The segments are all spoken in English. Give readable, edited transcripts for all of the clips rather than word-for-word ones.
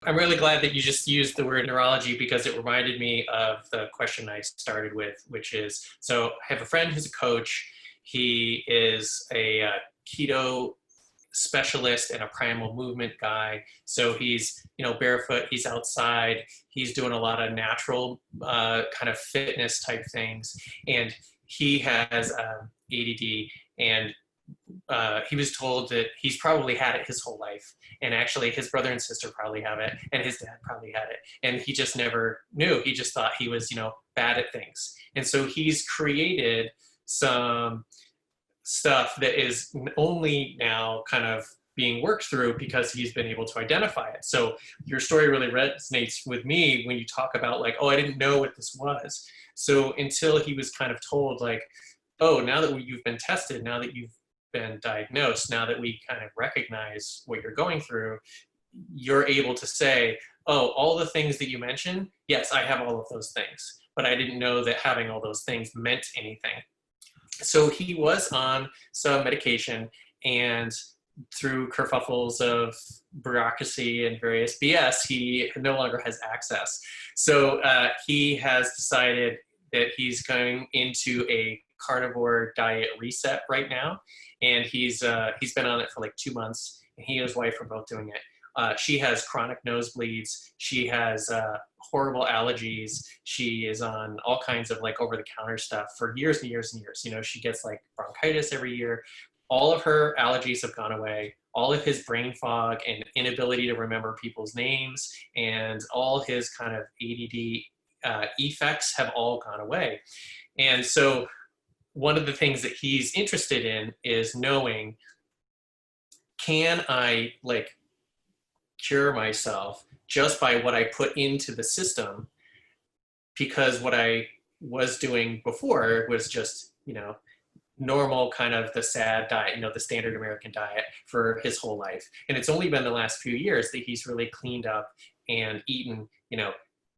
I'm really glad that you just used the word neurology because it reminded me of the question I started with, which is, so I have a friend who's a coach. He is a keto specialist and a primal movement guy. So he's, barefoot, he's outside, he's doing a lot of natural kind of fitness type things. And he has ADD, and he was told that he's probably had it his whole life. And actually his brother and sister probably have it, and his dad probably had it. And he just never knew. He just thought he was, bad at things. And so he's created some stuff that is only now kind of being worked through because he's been able to identify it. So your story really resonates with me when you talk about like, oh, I didn't know what this was. So until he was kind of told like, oh, now that you've been tested, now that you've been diagnosed, now that we kind of recognize what you're going through, you're able to say, oh, all the things that you mentioned, yes, I have all of those things, but I didn't know that having all those things meant anything. So he was on some medication, and through kerfuffles of bureaucracy and various BS, he no longer has access. So he has decided that he's going into a carnivore diet reset right now. And he's been on it for like 2 months, and he and his wife are both doing it. She has chronic nosebleeds. She has horrible allergies. She is on all kinds of like over-the-counter stuff for years and years and years. She gets like bronchitis every year. All of her allergies have gone away. All of his brain fog and inability to remember people's names and all his kind of ADD effects have all gone away. And so one of the things that he's interested in is knowing, can I like cure myself just by what I put into the system? Because what I was doing before was just, normal kind of the SAD diet, the standard American diet for his whole life. And it's only been the last few years that he's really cleaned up and eaten,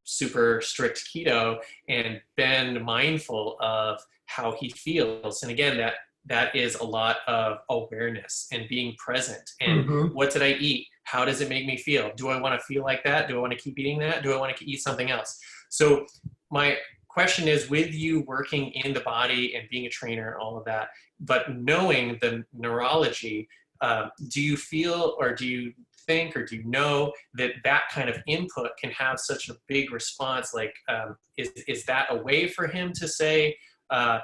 super strict keto and been mindful of how he feels. And again, that is a lot of awareness and being present. And what did I eat? How does it make me feel? Do I want to feel like that? Do I want to keep eating that? Do I want to eat something else? So my question is, with you working in the body and being a trainer and all of that, but knowing the neurology, do you feel, or do you think, or do you know that that kind of input can have such a big response? Like, is that a way for him to say, oh,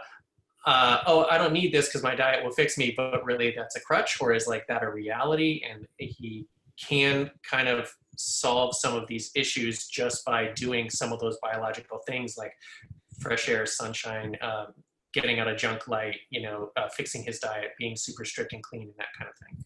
I don't need this because my diet will fix me, but really that's a crutch? Or is like that a reality and he can kind of solve some of these issues just by doing some of those biological things like fresh air, sunshine, getting out of junk light, fixing his diet, being super strict and clean and that kind of thing?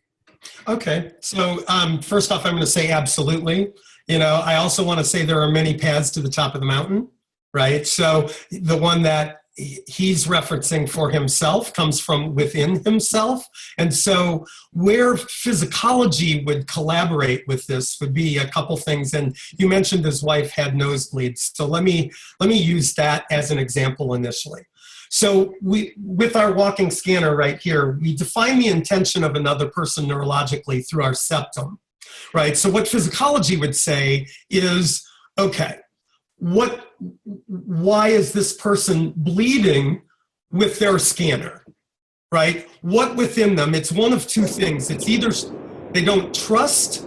Okay, so first off, I'm going to say absolutely. I also want to say there are many paths to the top of the mountain, right? So the one that he's referencing for himself comes from within himself. And so where Physicology would collaborate with this would be a couple things. And you mentioned his wife had nosebleeds. So let me use that as an example initially. So with our walking scanner right here, we define the intention of another person neurologically through our septum, right? So what Physicology would say is, okay, why is this person bleeding with their scanner, right? What within them? It's one of two things. It's either they don't trust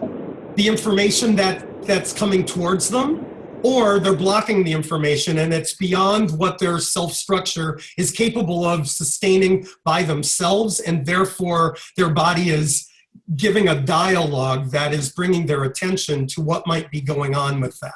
the information that's coming towards them, or they're blocking the information and it's beyond what their self-structure is capable of sustaining by themselves, and therefore their body is giving a dialogue that is bringing their attention to what might be going on with that.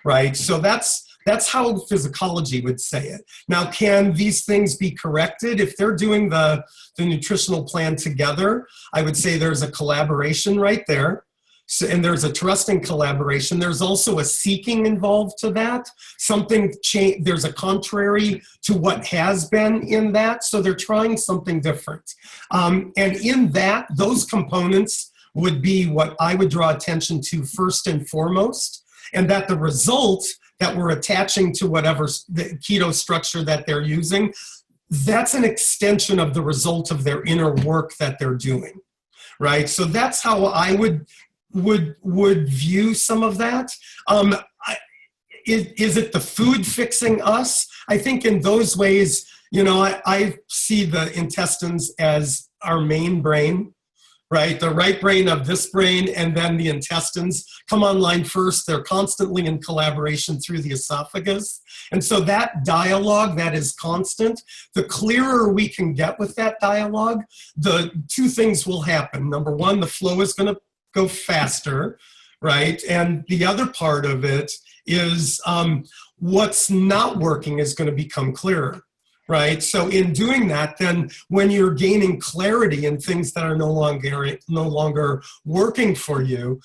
Right, so that's how Physicology would say it. Now, can these things be corrected? If they're doing the nutritional plan together, I would say there's a collaboration right there. So, and there's a trusting collaboration. There's also a seeking involved to that. There's a contrary to what has been in that, so they're trying something different. And in that, those components would be what I would draw attention to first and foremost. And that the result that we're attaching to whatever the keto structure that they're using, that's an extension of the result of their inner work that they're doing, right? So that's how I would would view some of that. Is it the food fixing us? I think in those ways, I see the intestines as our main brain, right? The right brain of this brain, and then the intestines come online first. They're constantly in collaboration through the esophagus. And so that dialogue that is constant, the clearer we can get with that dialogue, the two things will happen. Number one, the flow is going to go faster, right? And the other part of it is what's not working is going to become clearer, right? So in doing that, then when you're gaining clarity in things that are no longer working for you,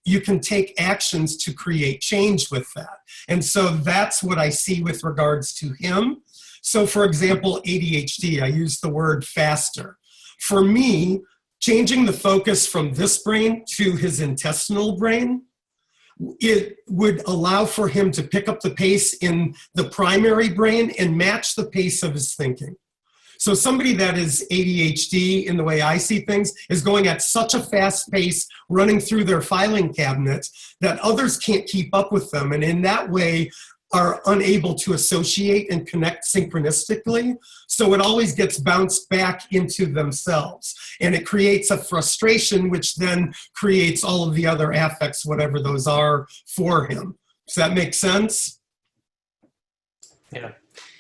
you can take actions to create change with that. And so that's what I see with regards to him. So for example, ADHD, I use the word faster. For me, changing the focus from this brain to his intestinal brain, it would allow for him to pick up the pace in the primary brain and match the pace of his thinking. So somebody that is ADHD, in the way I see things, is going at such a fast pace, running through their filing cabinet, that others can't keep up with them. And in that way, are unable to associate and connect synchronistically. So it always gets bounced back into themselves. And it creates a frustration, which then creates all of the other affects, whatever those are, for him. Does that make sense? Yeah.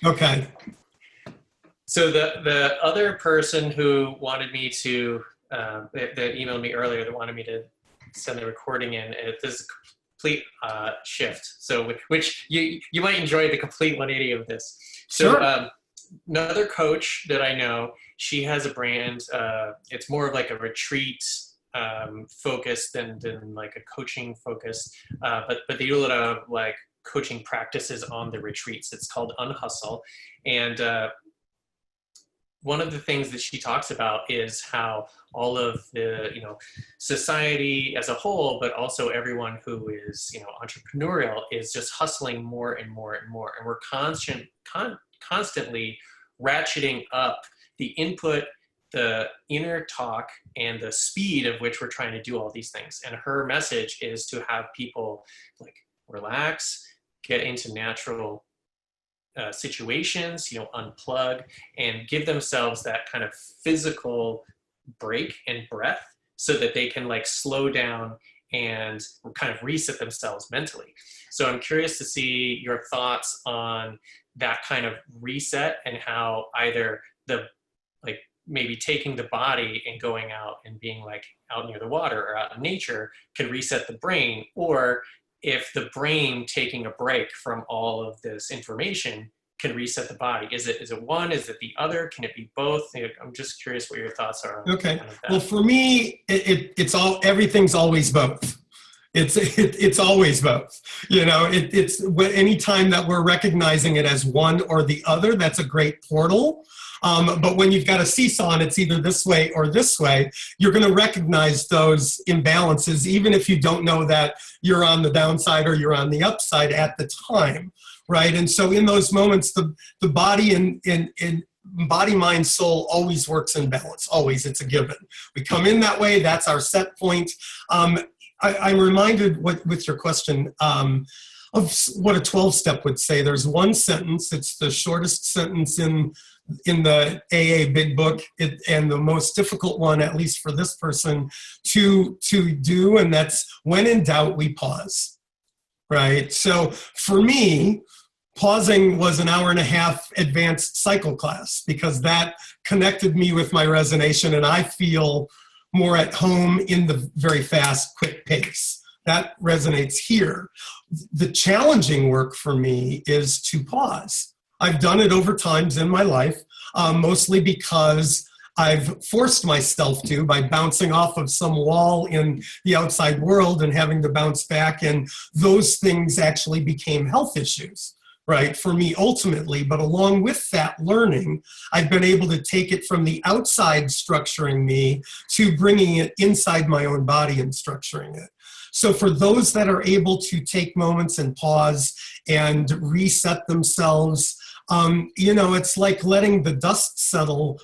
Okay. So the other person who wanted me to, that emailed me earlier, that wanted me to send the recording in, this is complete shift. So which you might enjoy the complete 180 of this. So Sure. Another coach that I know, she has a brand. It's more of like a retreat focus than like a coaching focus. But they do a lot of like coaching practices on the retreats. It's called Unhustle. And one of the things that she talks about is how all of the, society as a whole, but also everyone who is, entrepreneurial, is just hustling more and more and more. And we're constantly ratcheting up the input, the inner talk, and the speed of which we're trying to do all these things. And her message is to have people like relax, get into natural situations, unplug, and give themselves that kind of physical break and breath so that they can like slow down and kind of reset themselves mentally. So I'm curious to see your thoughts on that kind of reset, and how either maybe taking the body and going out and being like out near the water or out in nature can reset the brain, or if the brain taking a break from all of this information can reset the body. Is it one? Is it the other? Can it be both? I'm just curious what your thoughts are on Okay. kind of that. Well, for me, everything's always both. It's always both. It's any time that we're recognizing it as one or the other, that's a great portal. But when you've got a seesaw and it's either this way or this way, you're going to recognize those imbalances, even if you don't know that you're on the downside or you're on the upside at the time, right? And so in those moments, the body and body, mind, soul always works in balance. Always, it's a given. We come in that way. That's our set point. I'm reminded with your question of what a 12-step would say. There's one sentence. It's the shortest sentence in the AA Big Book, and the most difficult one, at least for this person, to do, and that's when in doubt, we pause, right? So for me, pausing was an hour and a half advanced cycle class, because that connected me with my resonation, and I feel more at home in the very fast, quick pace. That resonates here. The challenging work for me is to pause. I've done it over times in my life, mostly because I've forced myself to, by bouncing off of some wall in the outside world and having to bounce back, and those things actually became health issues, right, for me ultimately. But along with that learning, I've been able to take it from the outside structuring me to bringing it inside my own body and structuring it. So for those that are able to take moments and pause and reset themselves, it's like letting the dust settle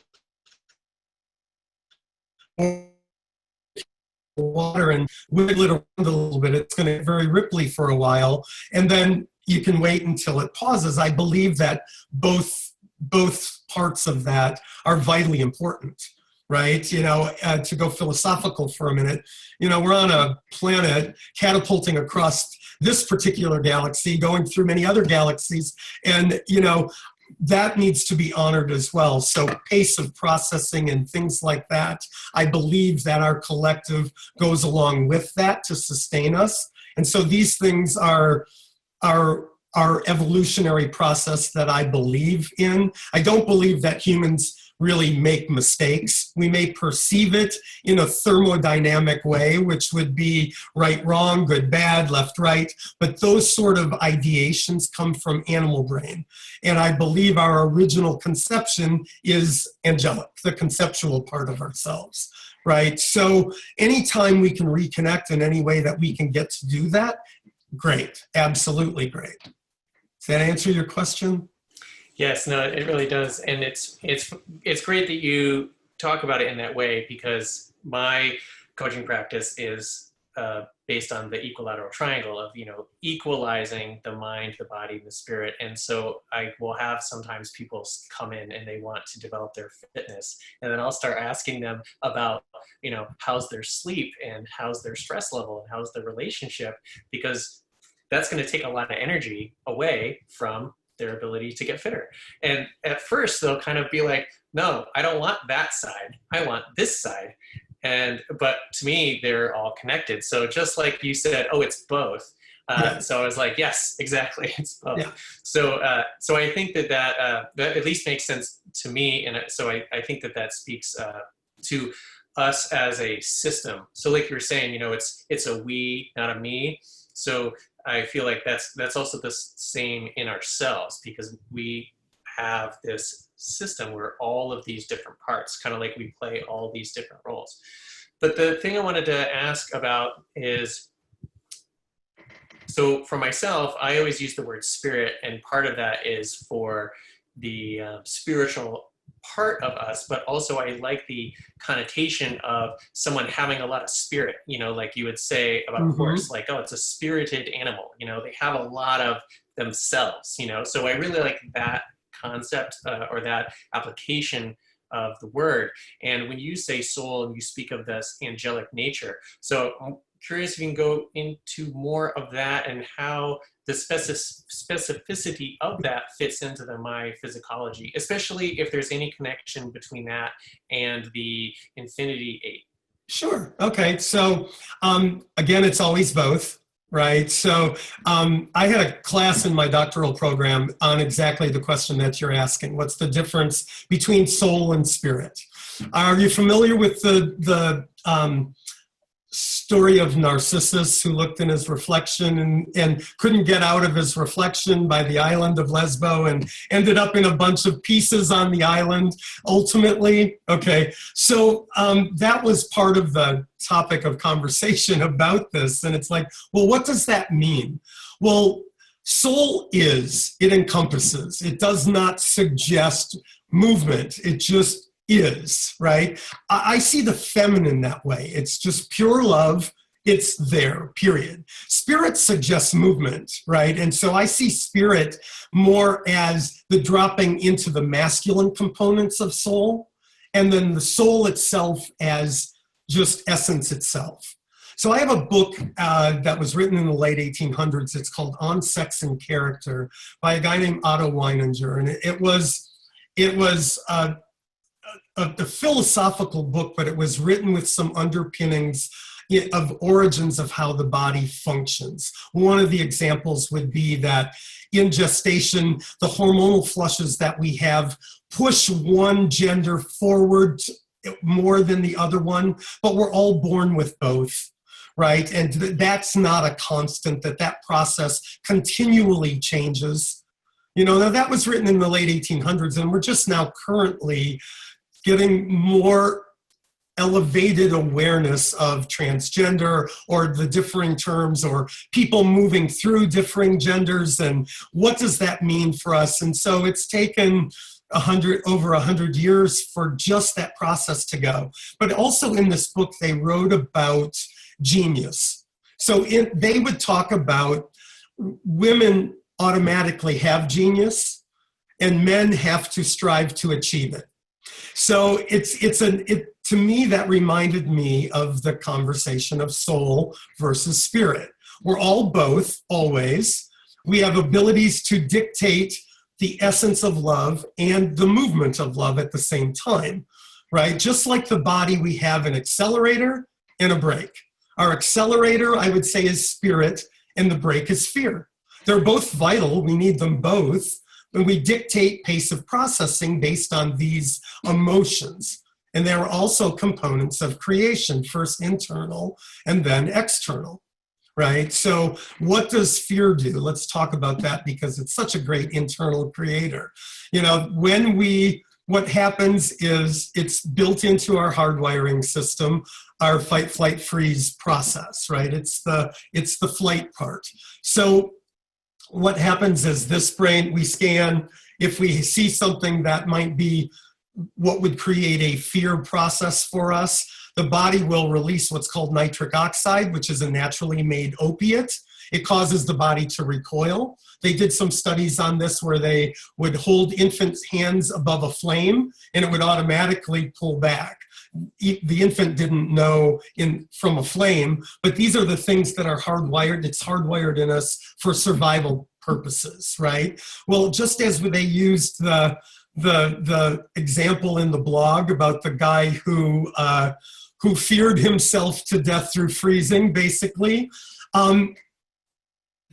water and wiggle it around a little bit, it's going to get very ripply for a while, and then you can wait until it pauses. I believe that both parts of that are vitally important, right? To go philosophical for a minute, we're on a planet catapulting across this particular galaxy, going through many other galaxies, and that needs to be honored as well. So pace of processing and things like that, I believe that our collective goes along with that to sustain us. And so these things are evolutionary process that I believe in. I don't believe that humans really make mistakes. We may perceive it in a thermodynamic way, which would be right, wrong, good, bad, left, right. But those sort of ideations come from animal brain. And I believe our original conception is angelic, the conceptual part of ourselves, right? So anytime we can reconnect in any way that we can get to do that, great, absolutely great. Does that answer your question? Yes, no, it really does. And it's great that you talk about it in that way, because my coaching practice is based on the equilateral triangle of, equalizing the mind, the body, and the spirit. And so I will have sometimes people come in and they want to develop their fitness. And then I'll start asking them about, how's their sleep and how's their stress level and how's their relationship, because that's going to take a lot of energy away from their ability to get fitter. And at first they'll kind of be like, no, I don't want that side. I want this side. But to me, they're all connected. So just like you said, oh, it's both. Yeah. So I was like, yes, exactly. It's both. Yeah. So I think that at least makes sense to me. And so I think that speaks to us as a system. So like you were saying, it's a we, not a me. So I feel like that's also the same in ourselves, because we have this system where all of these different parts, kind of like we play all these different roles. But the thing I wanted to ask about is, so for myself, I always use the word spirit, and part of that is for the spiritual part of us, but also I like the connotation of someone having a lot of spirit, like you would say about a horse, like, oh, it's a spirited animal, they have a lot of themselves, so I really like that concept or that application of the word. And when you say soul and you speak of this angelic nature, so I'm curious if you can go into more of that and how the specificity of that fits into my Physicology, especially if there's any connection between that and the Infinity 8. Sure. Okay. So again, it's always both, right? So I had a class in my doctoral program on exactly the question that you're asking. What's the difference between soul and spirit? Are you familiar with the story of Narcissus, who looked in his reflection and couldn't get out of his reflection by the island of Lesbos and ended up in a bunch of pieces on the island ultimately? Okay, so that was part of the topic of conversation about this. And it's like, well, what does that mean? Well, soul it encompasses. It does not suggest movement. It just is, right? I see the feminine that way. It's just pure love. It's there, period. Spirit suggests movement, right? And so I see spirit more as the dropping into the masculine components of soul, and then the soul itself as just essence itself. So I have a book that was written in the late 1800s. It's called On Sex and Character by a guy named Otto Weininger. And it was a philosophical book, but it was written with some underpinnings of origins of how the body functions. One of the examples would be that in gestation, the hormonal flushes that we have push one gender forward more than the other one, but we're all born with both, right? And that's not a constant, that process continually changes. Now that was written in the late 1800s, and we're just now currently getting more elevated awareness of transgender or the differing terms or people moving through differing genders, and what does that mean for us? And so it's taken over 100 years for just that process to go. But also in this book, they wrote about genius. So they would talk about women automatically have genius and men have to strive to achieve it. So to me, that reminded me of the conversation of soul versus spirit. We're all both, always. We have abilities to dictate the essence of love and the movement of love at the same time, right? Just like the body, we have an accelerator and a brake. Our accelerator, I would say, is spirit, and the brake is fear. They're both vital. We need them both. And we dictate pace of processing based on these emotions. And they're also components of creation, first internal and then external, right? So what does fear do? Let's talk about that because it's such a great internal creator. You know, what happens is it's built into our hardwiring system, our fight, flight, freeze process, right? It's the flight part. So what happens is this brain, we scan, if we see something that might be what would create a fear process for us, the body will release what's called nitric oxide, which is a naturally made opiate. It causes the body to recoil. They did some studies on this where they would hold infants' hands above a flame and it would automatically pull back. The infant didn't know from a flame, but these are the things that are hardwired. It's hardwired in us for survival purposes, right? Well, just as they used the example in the blog about the guy who feared himself to death through freezing, basically,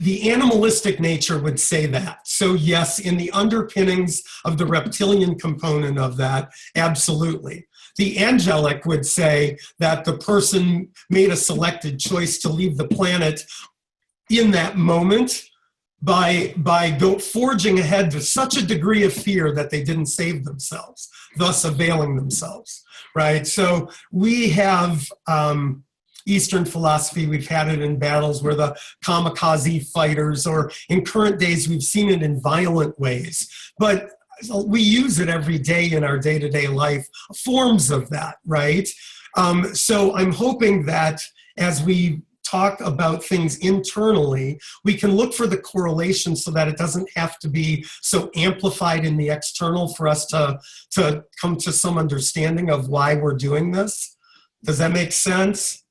the animalistic nature would say that. So yes, in the underpinnings of the reptilian component of that, absolutely. The angelic would say that the person made a selected choice to leave the planet in that moment by forging ahead to such a degree of fear that they didn't save themselves, thus availing themselves, right? So we have Eastern philosophy, we've had it in battles where the kamikaze fighters, or in current days, we've seen it in violent ways. But we use it every day in our day-to-day life, forms of that, right? So I'm hoping that as we talk about things internally, we can look for the correlation so that it doesn't have to be so amplified in the external for us to come to some understanding of why we're doing this. Does that make sense?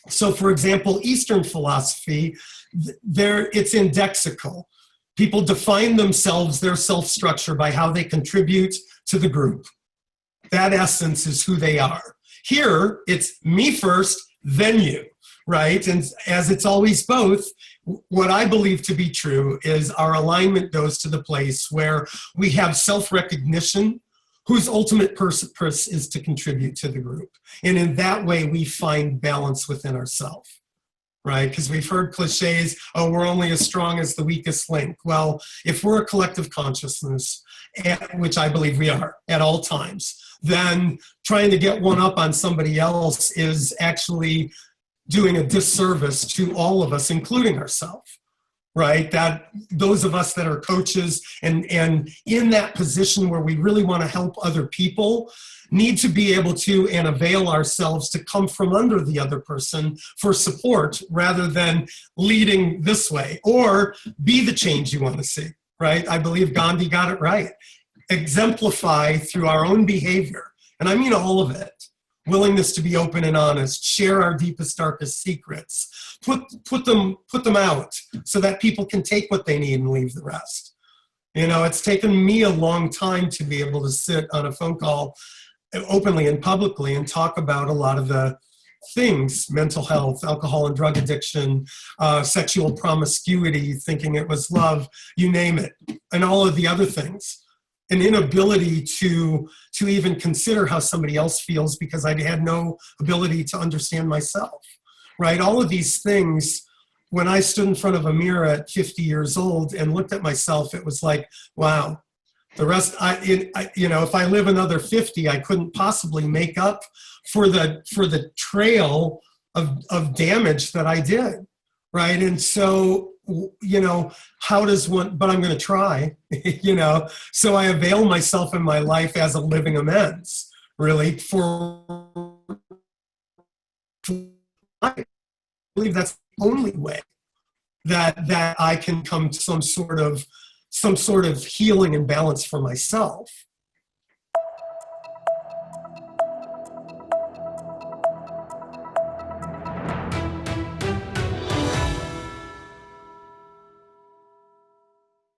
So for example, Eastern philosophy, it's indexical. People define themselves, their self-structure, by how they contribute to the group. That essence is who they are. Here, it's me first, then you, right? And as it's always both, what I believe to be true is our alignment goes to the place where we have self-recognition, whose ultimate purpose is to contribute to the group. And in that way, we find balance within ourselves. Right? Because we've heard cliches, oh, we're only as strong as the weakest link. Well, if we're a collective consciousness, which I believe we are at all times, then trying to get one up on somebody else is actually doing a disservice to all of us, including ourselves. Right? That those of us that are coaches and in that position where we really want to help other people need to be able to and avail ourselves to come from under the other person for support rather than leading this way, or be the change you want to see, right? I believe Gandhi got it right. Exemplify through our own behavior, and I mean all of it. Willingness to be open and honest, share our deepest, darkest secrets, put them out so that people can take what they need and leave the rest. You know, it's taken me a long time to be able to sit on a phone call openly and publicly and talk about a lot of the things, mental health, alcohol and drug addiction, sexual promiscuity, thinking it was love, you name it, and all of the other things. An inability to even consider how somebody else feels because I had no ability to understand myself, right? All of these things, when I stood in front of a mirror at 50 years old and looked at myself, it was like, wow, The rest, if I live another 50, I couldn't possibly make up for the trail of damage that I did, right? And so, how does one? But I'm going to try, So I avail myself in my life as a living amends, really. I believe that's the only way that I can come to some sort of healing and balance for myself.